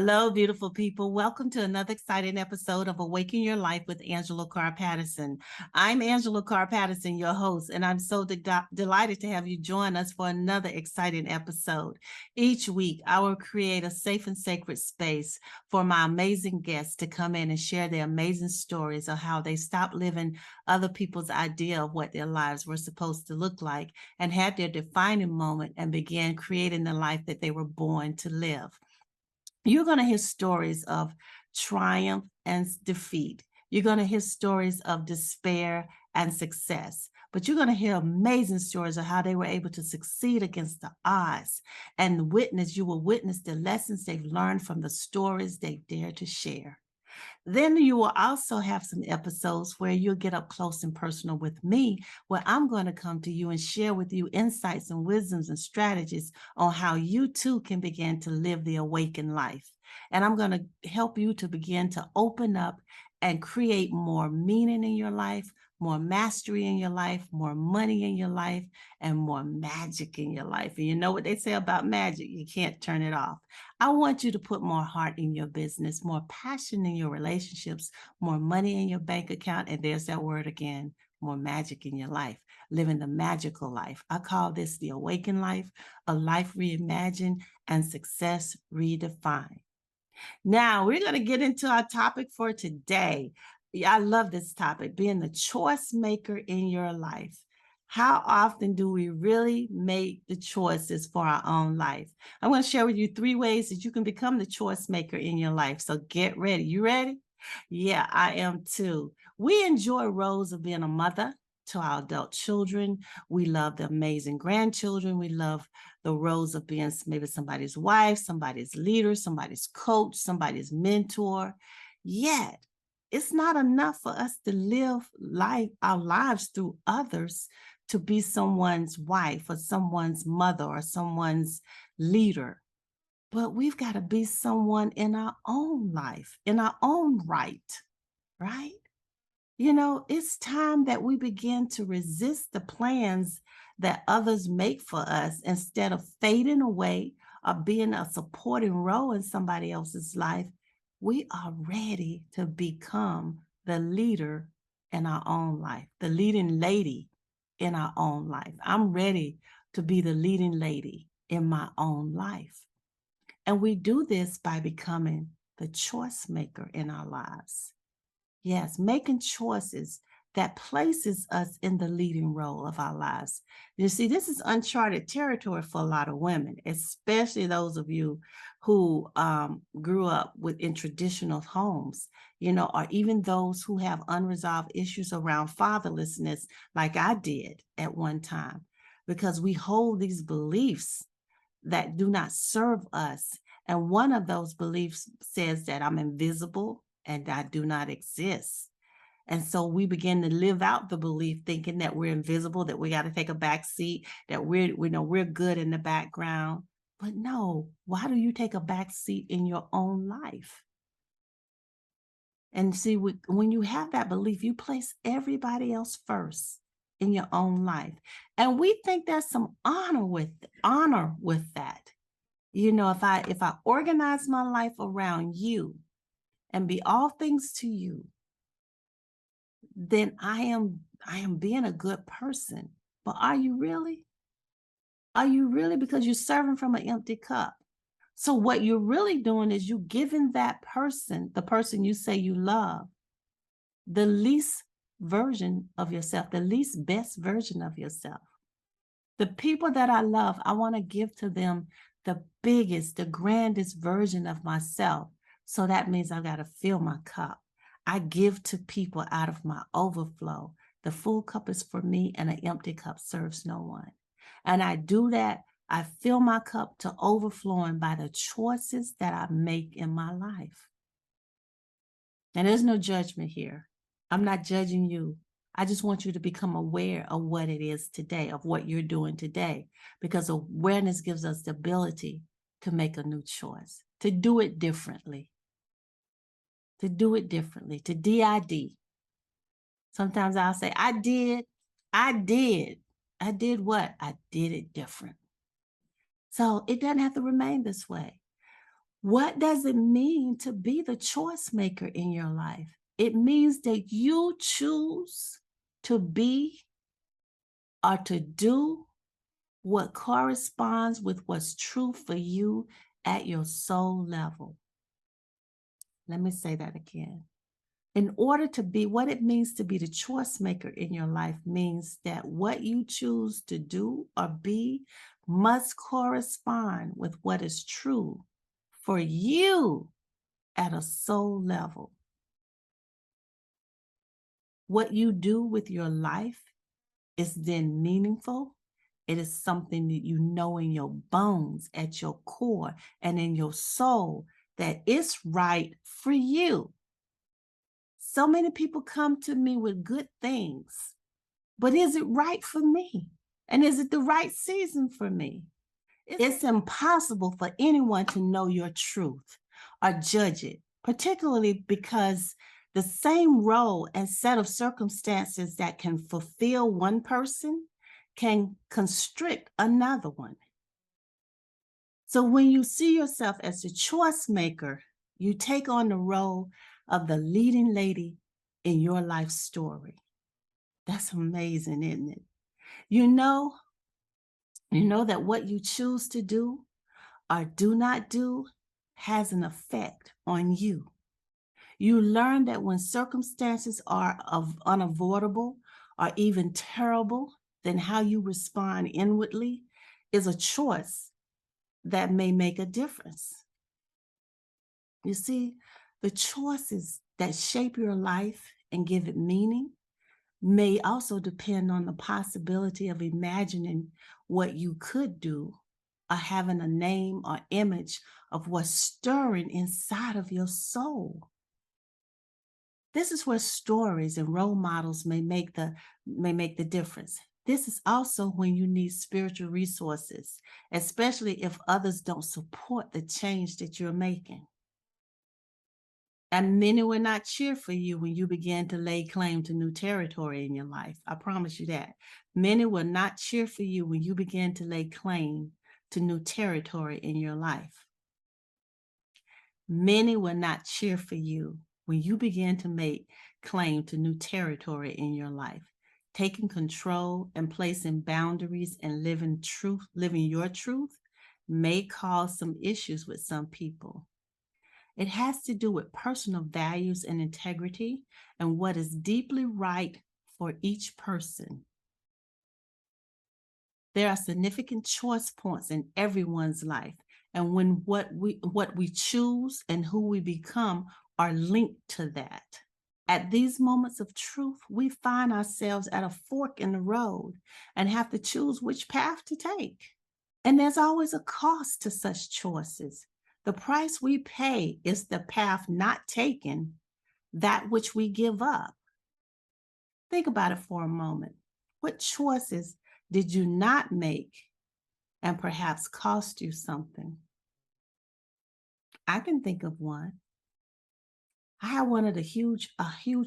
Hello, beautiful people. Welcome to another exciting episode of Awaken Your Life with Angela Carr Patterson. I'm Angela Carr Patterson, your host, and I'm so delighted to have you join us for another exciting episode. Each week, I will create a safe and sacred space for my amazing guests to come in and share their amazing stories of how they stopped living other people's idea of what their lives were supposed to look like and had their defining moment and began creating the life that they were born to live. You're going to hear stories of triumph and defeat. You're going to hear stories of despair and success. But you're going to hear amazing stories of how they were able to succeed against the odds. And you will witness the lessons they've learned from the stories they dare to share. Then you will also have some episodes where you'll get up close and personal with me, where I'm going to come to you and share with you insights and wisdoms and strategies on how you too can begin to live the awakened life. And I'm going to help you to begin to open up and create more meaning in your life, more mastery in your life, more money in your life, and more magic in your life. And you know what they say about magic? You can't turn it off. I want you to put more heart in your business, more passion in your relationships, more money in your bank account. And there's that word again, more magic in your life, living the magical life. I call this the awakened life, a life reimagined and success redefined. Now, we're going to get into our topic for today. I love this topic, being the choice maker in your life. How often do we really make the choices for our own life? I'm going to share with you 3 ways that you can become the choice maker in your life. So get ready. You ready? Yeah, I am too. We enjoy roles of being a mother to our adult children. We love the amazing grandchildren. We love the roles of being maybe somebody's wife, somebody's leader, somebody's coach, somebody's mentor. Yet, it's not enough for us to live our lives through others to be someone's wife or someone's mother or someone's leader. But we've got to be someone in our own life, in our own right? You know, it's time that we begin to resist the plans that others make for us instead of fading away or being a supporting role in somebody else's life. We are ready to become the leader in our own life, the leading lady in our own life. I'm ready to be the leading lady in my own life. And we do this by becoming the choice maker in our lives. Yes, making choices that places us in the leading role of our lives. You see, this is uncharted territory for a lot of women, especially those of you who grew up in traditional homes, or even those who have unresolved issues around fatherlessness, like I did at one time, because we hold these beliefs that do not serve us. And one of those beliefs says that I'm invisible and I do not exist. And so we begin to live out the belief thinking that we're invisible, that we got to take a back seat, that we're good in the background. But no, why do you take a back seat in your own life? And see, when you have that belief, you place everybody else first in your own life. And we think there's some honor with that. If I organize my life around you and be all things to you, then I am being a good person. But are you really? Are you really? Because you're serving from an empty cup. So what you're really doing is you giving that person, the person you say you love, the least version of yourself, the least best version of yourself. The people that I love, I want to give to them the biggest, the grandest version of myself. So that means I got to fill my cup. I give to people out of my overflow. The full cup is for me, and an empty cup serves no one. And I do that. I fill my cup to overflowing by the choices that I make in my life. And there's no judgment here. I'm not judging you. I just want you to become aware of what it is today, of what you're doing today, because awareness gives us the ability to make a new choice, to do it differently, to DID. Sometimes I'll say, I did what? I did it different. So it doesn't have to remain this way. What does it mean to be the choice maker in your life? It means that you choose to be or to do what corresponds with what's true for you at your soul level. Let me say that again. In order to be what it means to be the choice maker in your life means that what you choose to do or be must correspond with what is true for you at a soul level. What you do with your life is then meaningful. It is something that you know in your bones, at your core, and in your soul that it's right for you. So many people come to me with good things, but is it right for me? And is it the right season for me? It's impossible for anyone to know your truth or judge it, particularly because the same role and set of circumstances that can fulfill one person can constrict another one. So when you see yourself as the choice maker, you take on the role of the leading lady in your life story. That's amazing, isn't it? You know, you know that what you choose to do or do not do has an effect on you. You learn that when circumstances are unavoidable or even terrible, then how you respond inwardly is a choice that may make a difference. You see, the choices that shape your life and give it meaning may also depend on the possibility of imagining what you could do or having a name or image of what's stirring inside of your soul. This is where stories and role models may make the difference. This is also when you need spiritual resources, especially if others don't support the change that you're making. And many will not cheer for you when you begin to lay claim to new territory in your life. I promise you that. Many will not cheer for you when you begin to lay claim to new territory in your life. Many will not cheer for you when you begin to make claim to new territory in your life. Taking control and placing boundaries and living your truth may cause some issues with some people. It has to do with personal values and integrity and what is deeply right for each person. There are significant choice points in everyone's life, and when what we choose and who we become are linked to that. At these moments of truth, we find ourselves at a fork in the road and have to choose which path to take. And there's always a cost to such choices. The price we pay is the path not taken, that which we give up. Think about it for a moment. What choices did you not make and perhaps cost you something? I can think of one. I had a huge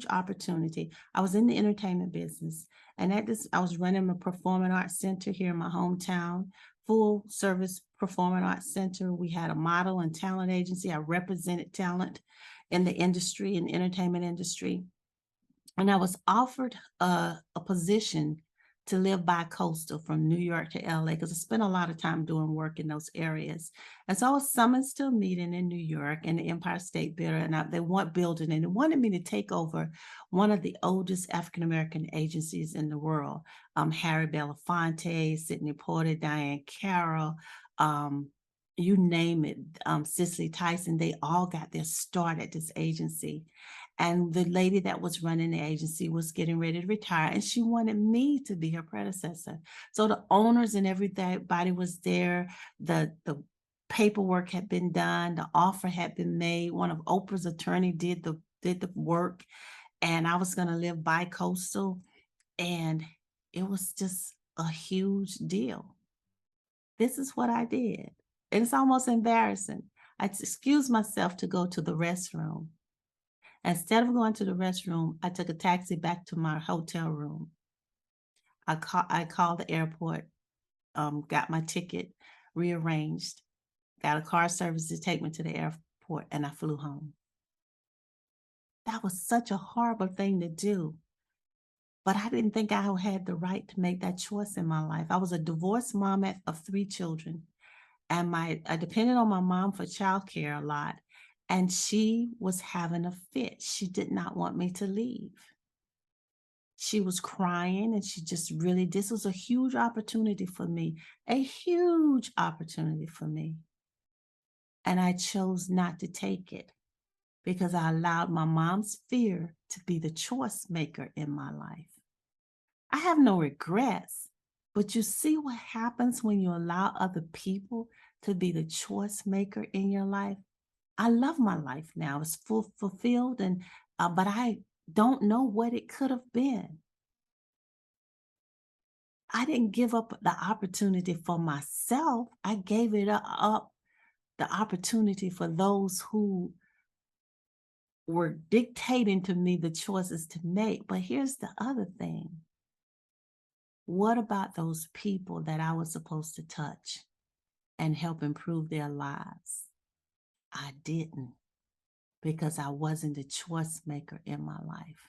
opportunity. I was in the entertainment business, and I was running a performing arts center here in my hometown, full service performing arts center. We had a model and talent agency. I represented talent in the industry, in the entertainment industry. And I was offered a position to live bi-coastal from New York to LA because I spent a lot of time doing work in those areas. And so I was summoned to a meeting in New York in the Empire State Building, and they want building, and they wanted me to take over one of the oldest African-American agencies in the world. Harry Belafonte, Sidney Porter, Diane Carroll, you name it, Cicely Tyson, they all got their start at this agency. And the lady that was running the agency was getting ready to retire, and she wanted me to be her predecessor. So the owners and everybody was there. The paperwork had been done. The offer had been made. One of Oprah's attorney did the work, and I was going to live bi-coastal, and it was just a huge deal. This is what I did. And it's almost embarrassing. I excused myself to go to the restroom. Instead of going to the restroom, I took a taxi back to my hotel room. I called the airport, got my ticket rearranged, got a car service to take me to the airport, and I flew home. That was such a horrible thing to do, but I didn't think I had the right to make that choice in my life. I was a divorced mom of 3 children, and I depended on my mom for childcare a lot, and she was having a fit. She did not want me to leave. She was crying, and she just really this was a huge opportunity for me, a huge opportunity for me, and I chose not to take it because I allowed my mom's fear to be the choice maker in my life. I have no regrets, but you see what happens when you allow other people to be the choice maker in your life? I love my life now. It's fulfilled, and but I don't know what it could have been. I didn't give up the opportunity for myself. I gave it up the opportunity for those who were dictating to me the choices to make. But here's the other thing. What about those people that I was supposed to touch and help improve their lives? I didn't because I wasn't the choice maker in my life.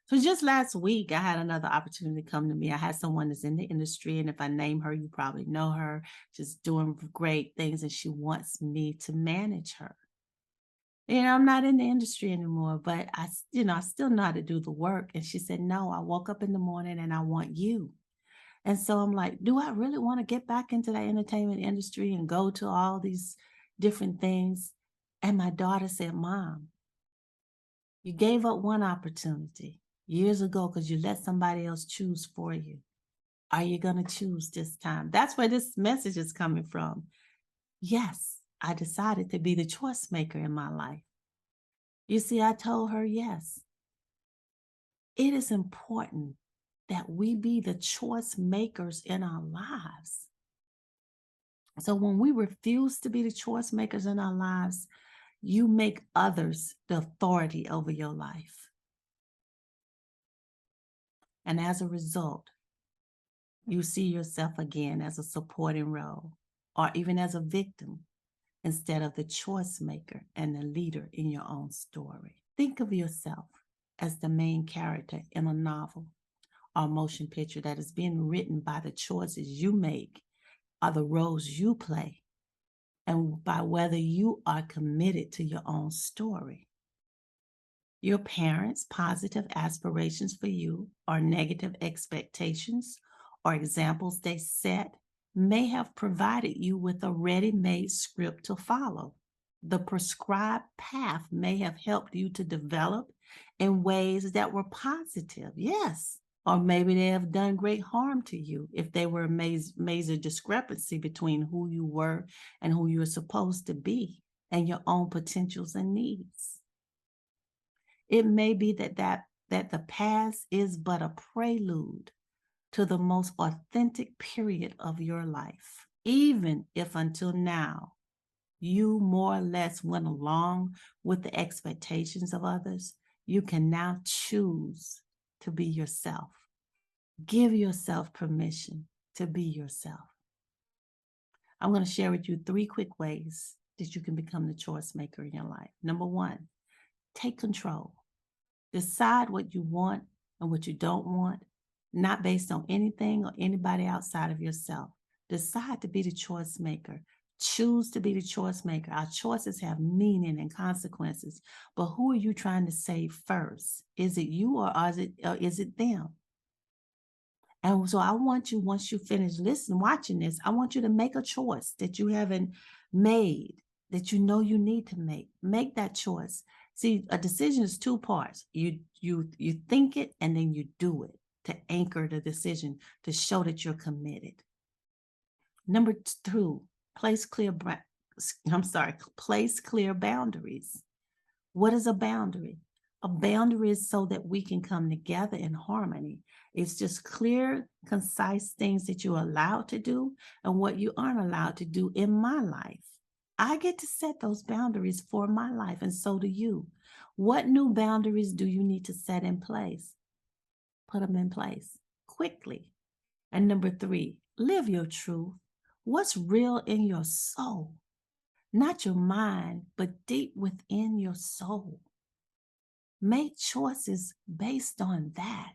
So just last week, I had another opportunity come to me. I had someone that's in the industry, and if I name her, you probably know her, just doing great things, and she wants me to manage her. I'm not in the industry anymore, but I still know how to do the work. And she said, no, I woke up in the morning and I want you. And so I'm like, do I really want to get back into the entertainment industry and go to all these different things? And my daughter said, Mom, you gave up one opportunity years ago because you let somebody else choose for you. Are you going to choose this time? That's where this message is coming from. Yes, I decided to be the choice maker in my life. You see, I told her, yes, it is important that we be the choice makers in our lives. So when we refuse to be the choice makers in our lives, you make others the authority over your life. And as a result, you see yourself again as a supporting role or even as a victim instead of the choice maker and the leader in your own story. Think of yourself as the main character in a novel or motion picture that is being written by the choices you make or the roles you play and by whether you are committed to your own story. Your parents' positive aspirations for you or negative expectations or examples they set may have provided you with a ready-made script to follow. The prescribed path may have helped you to develop in ways that were positive, yes, or maybe they have done great harm to you if they were a major discrepancy between who you were and who you're supposed to be and your own potentials and needs. It may be that the past is but a prelude to the most authentic period of your life, even if until now you more or less went along with the expectations of others. You can now choose to be yourself. Give yourself permission to be yourself. I'm going to share with you 3 quick ways that you can become the choice maker in your life. Number 1, take control. Decide what you want and what you don't want, not based on anything or anybody outside of yourself. Decide to be the choice maker. Choose to be the choice maker. Our choices have meaning and consequences, but who are you trying to save first? Is it you or is it them? And so I want you, once you finish watching this, I want you to make a choice that you haven't made, that you know you need to make. Make that choice. See, a decision is 2 parts. You think it and then you do it to anchor the decision, to show that you're committed. Number 2, place clear boundaries. What is a boundary? A boundary is so that we can come together in harmony. It's just clear, concise things that you're allowed to do and what you aren't allowed to do in my life. I get to set those boundaries for my life, and so do you. What new boundaries do you need to set in place? Put them in place quickly. And number 3, live your truth. What's real in your soul? not your mind, but deep within your soul. Make choices based on that.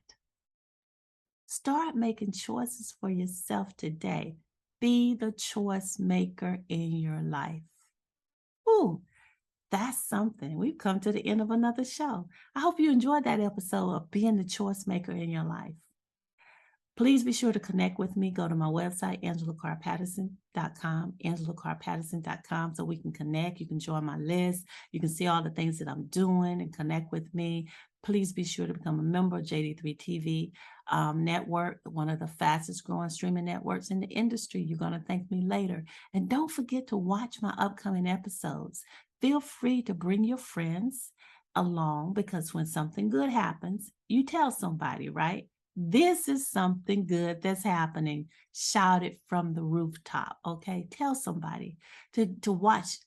Start making choices for yourself today. Be the choice maker in your life. Ooh, that's something. We've come to the end of another show. I hope you enjoyed that episode of being the choice maker in your life. Please be sure to connect with me. Go to my website, angelacarrpatterson.com, angelacarrpatterson.com, so we can connect. You can join my list. You can see all the things that I'm doing and connect with me. Please be sure to become a member of JD3 TV network, one of the fastest growing streaming networks in the industry. You're going to thank me later. And don't forget to watch my upcoming episodes. Feel free to bring your friends along, because when something good happens, you tell somebody, right? This is something good that's happening. Shout it from the rooftop, okay? Tell somebody to watch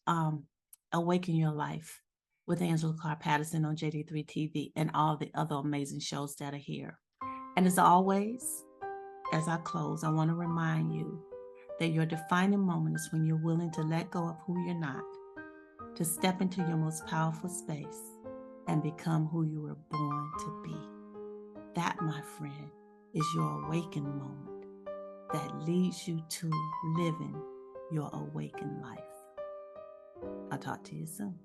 Awaken Your Life with Angela Carr Patterson on JD3 TV and all the other amazing shows that are here. And as always, as I close, I want to remind you that your defining moment is when you're willing to let go of who you're not, to step into your most powerful space and become who you were born to be. That, my friend, is your awakened moment that leads you to living your awakened life. I'll talk to you soon.